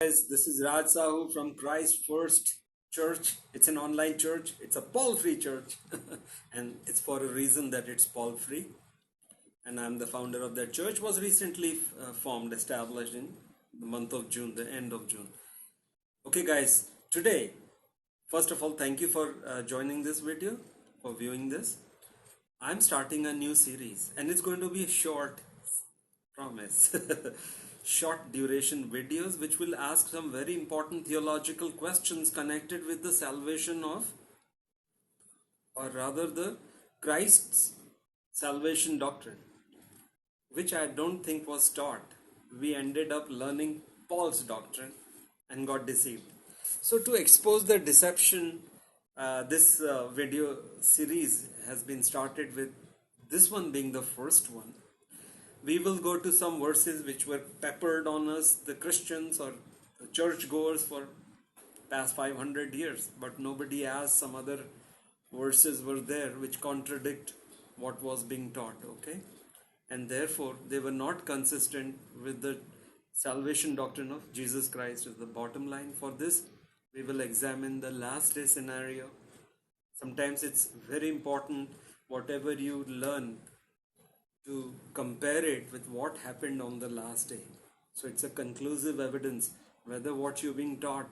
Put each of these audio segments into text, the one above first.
Guys, this is Raj Sahu from Christ First Church. It's an online church. It's a Paul-free church. And it's for a reason that it's Paul-free. And I'm the founder of that church. Was recently established in the month of June, the end of June. Okay guys, today, first of all, thank you for joining this video, for viewing this. I'm starting a new series and it's going to be a short, promise. Short duration videos which will ask some very important theological questions connected with the salvation of, or rather the Christ's salvation doctrine, which I don't think was taught. We ended up learning Paul's doctrine and got deceived. So to expose the deception, this video series has been started with this one being the first one. We will go to some verses which were peppered on us, the Christians or the churchgoers, for past 500 years, but nobody asked. Some other verses were there which contradict what was being taught, okay? And therefore they were not consistent with the salvation doctrine of Jesus Christ is the bottom line. For this we will examine the last day scenario. Sometimes it's very important, whatever you learn, to compare it with what happened on the last day. So it's a conclusive evidence whether what you're being taught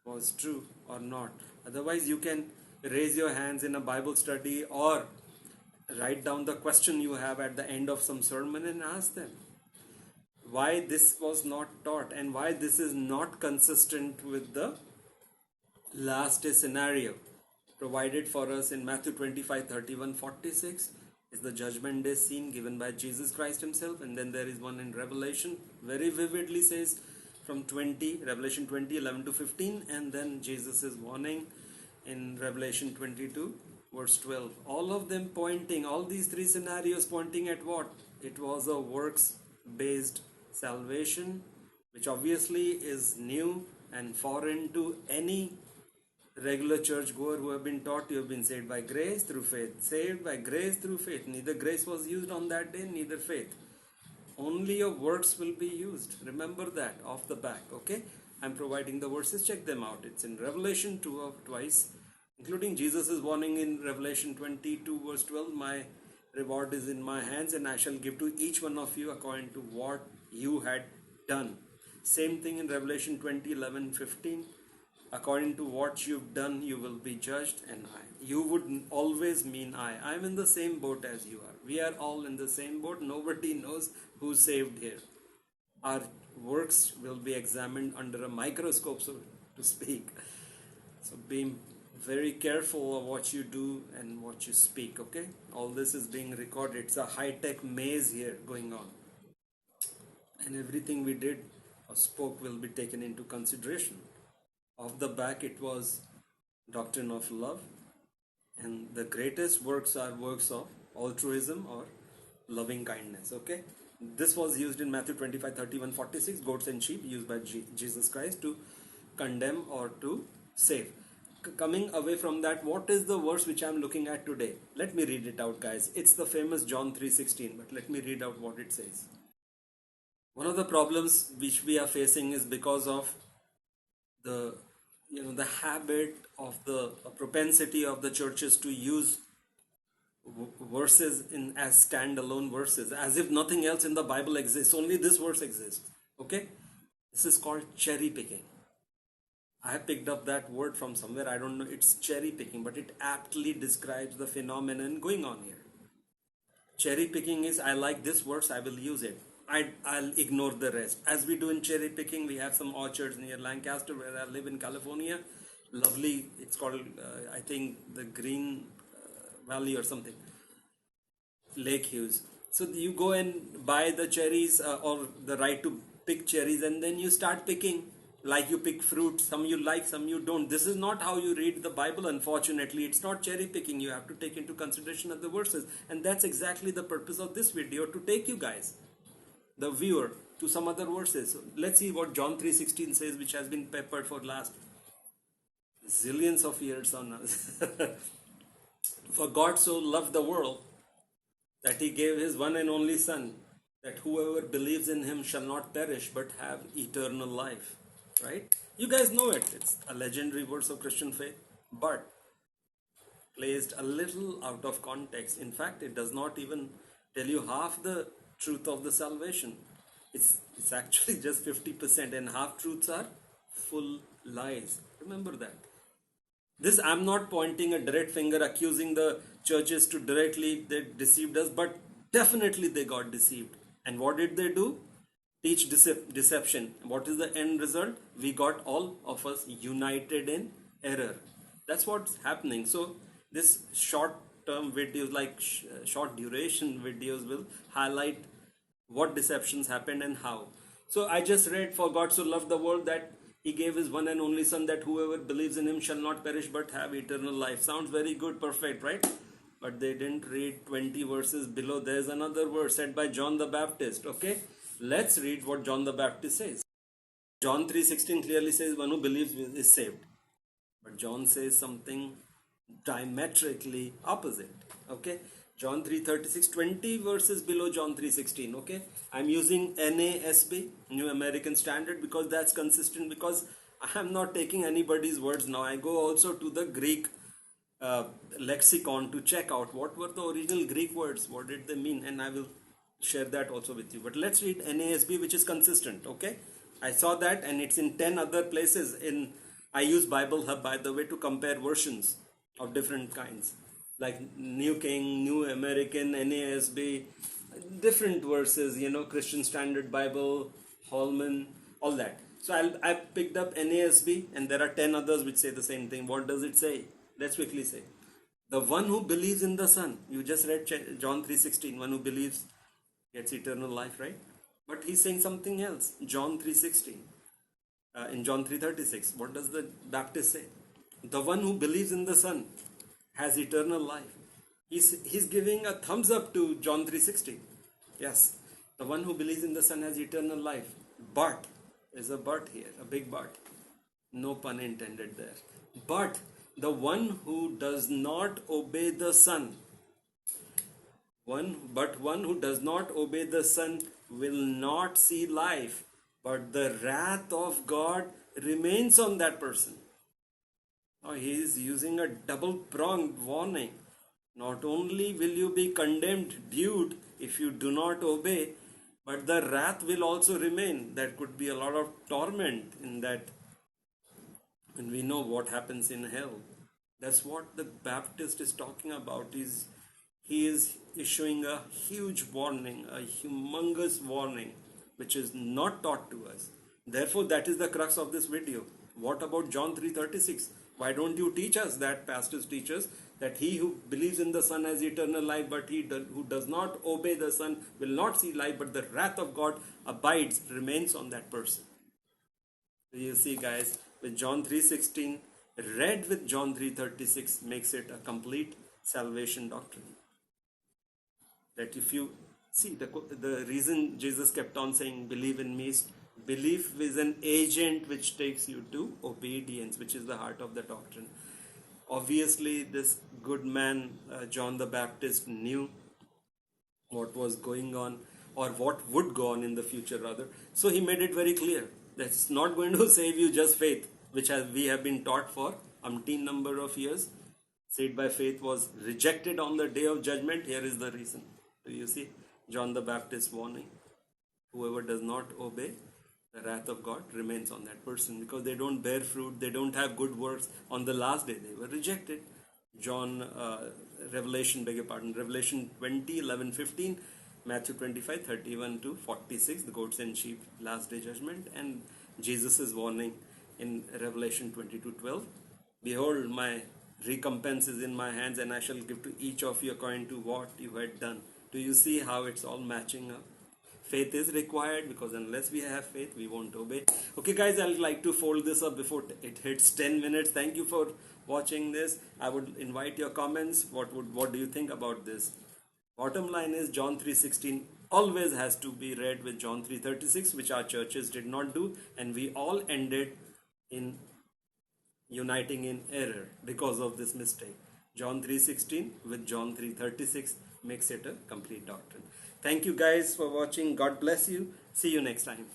was true or not. Otherwise you can raise your hands in a Bible study or write down the question you have at the end of some sermon and ask them why this was not taught and why this is not consistent with the last day scenario provided for us in Matthew 25:31-46. Is the judgment day scene given by Jesus Christ himself, and then there is one in Revelation very vividly says from Revelation 20:11-15, and then Jesus is warning in Revelation 22:12. All of them pointing, all these three scenarios pointing at what? It was a works based salvation, which obviously is new and foreign to any regular churchgoer who have been taught you have been saved by grace through faith. Saved by grace through faith. Neither grace was used on that day, neither faith. Only your works will be used. Remember that off the back, okay? I'm providing the verses, check them out. It's in Revelation 2 twice, including Jesus' warning in Revelation 22:12. My reward is in my hands and I shall give to each one of you according to what you had done. Same thing in Revelation 20:11-15. According to what you've done, you will be judged, and you would always mean I'm in the same boat as you are. We are all in the same boat. Nobody knows who's saved here. Our works will be examined under a microscope, so to speak. So be very careful of what you do and what you speak, okay? All this is being recorded. It's a high-tech maze here going on. And everything we did or spoke will be taken into consideration. Off the back, it was doctrine of love, and the greatest works are works of altruism or loving kindness, okay? This was used in Matthew 25:31-46, goats and sheep used by Jesus Christ to condemn or to save. Coming away from that, what is the verse which I'm looking at today? Let me read it out, guys. It's the famous John 3:16, but let me read out what it says. One of the problems which we are facing is because of the habit of the propensity of the churches to use verses as standalone verses, as if nothing else in the Bible exists. Only this verse exists. Okay, this is called cherry picking. I have picked up that word from somewhere. I don't know. It's cherry picking, but it aptly describes the phenomenon going on here. Cherry picking is, I like this verse, I will use it. I'll ignore the rest. As we do in cherry picking, we have some orchards near Lancaster where I live in California. Lovely, it's called, I think, the Green Valley or something. Lake Hughes. So you go and buy the cherries or the right to pick cherries, and then you start picking like you pick fruit. Some you like, some you don't. This is not how you read the Bible, unfortunately. It's not cherry picking. You have to take into consideration of the verses. And that's exactly the purpose of this video, to take you guys, the viewer, to some other verses. So let's see what John 3:16 says, which has been peppered for last zillions of years on us. For God so loved the world that he gave his one and only Son, that whoever believes in him shall not perish but have eternal life. right? You guys know it. It's a legendary verse of Christian faith, but placed a little out of context. In fact, it does not even tell you half the truth of the salvation. It's actually just 50%, and half truths are full lies. Remember that. This, I'm not pointing a direct finger accusing the churches to directly they deceived us, but definitely they got deceived. And what did they do? Teach deception. What is the end result? We got all of us united in error. That's what's happening. So this short term videos, like short duration videos, will highlight what deceptions happened and how. So I just read, for God so loved the world that he gave his one and only son, that whoever believes in him shall not perish but have eternal life. Sounds very good, perfect, right? But they didn't read 20 verses below. There's another verse said by John the Baptist. Okay, let's read what John the Baptist says. John 3:16 clearly says one who believes is saved. But John says something diametrically opposite. Okay, John 3:36, 20 verses below John 3:16. Okay, I'm using NASB, New American Standard, because that's consistent, because I am not taking anybody's words now. I go also to the Greek lexicon to check out what were the original Greek words, what did they mean, and I will share that also with you. But let's read NASB, which is consistent. Okay, I saw that, and it's in 10 other places. In I use Bible Hub, by the way, to compare versions of different kinds, like New King, New American, NASB, different verses, Christian Standard Bible, Holman, all that. So I picked up NASB, and there are 10 others which say the same thing. What does it say? Let's quickly say. The one who believes in the Son. You just read John 3:16. One who believes gets eternal life, right? But he's saying something else. John 3:16. In John 3:36, what does the Baptist say? The one who believes in the Son has eternal life. He's giving a thumbs up to John 3:16. Yes, the one who believes in the Son has eternal life. But, there's a but here, a big but. No pun intended there. But the one who does not obey the Son, one who does not obey the Son will not see life, but the wrath of God remains on that person. Now he is using a double-pronged warning. Not only will you be condemned, dude, if you do not obey, but the wrath will also remain. There could be a lot of torment in that. And we know what happens in hell. That's what the Baptist is talking about. He is issuing a huge warning, a humongous warning, which is not taught to us. Therefore, that is the crux of this video. What about John 3:36? Why don't you teach us that, pastors teach us, that he who believes in the Son has eternal life, but he who does not obey the Son will not see life, but the wrath of God abides, remains on that person. So you see, guys, with John 3:16, read with John 3:36 makes it a complete salvation doctrine. That if you see, the reason Jesus kept on saying believe in me is belief is an agent which takes you to obedience, which is the heart of the doctrine. Obviously, this good man, John the Baptist, knew what was going on, or what would go on in the future rather. So he made it very clear that it's not going to save you just faith, which we have been taught for umpteen number of years. Saved by faith was rejected on the day of judgment. Here is the reason. Do you see John the Baptist warning? Whoever does not obey, the wrath of God remains on that person, because they don't bear fruit, they don't have good works. On the last day they were rejected. Revelation 20, 11, 15, Matthew 25, 31 to 46, the goats and sheep, last day judgment, and Jesus' warning in Revelation 22, 12. Behold, my recompense is in my hands, and I shall give to each of you according to what you had done. Do you see how it's all matching up? Faith is required, because unless we have faith, we won't obey. Okay, guys, I'd like to fold this up before it hits 10 minutes. Thank you for watching this. I would invite your comments. What do you think about this? Bottom line is John 3:16 always has to be read with John 3:36, which our churches did not do, and we all ended in uniting in error because of this mistake. John 3:16 with John 3:36 makes it a complete doctrine. Thank you guys for watching. God bless you. See you next time.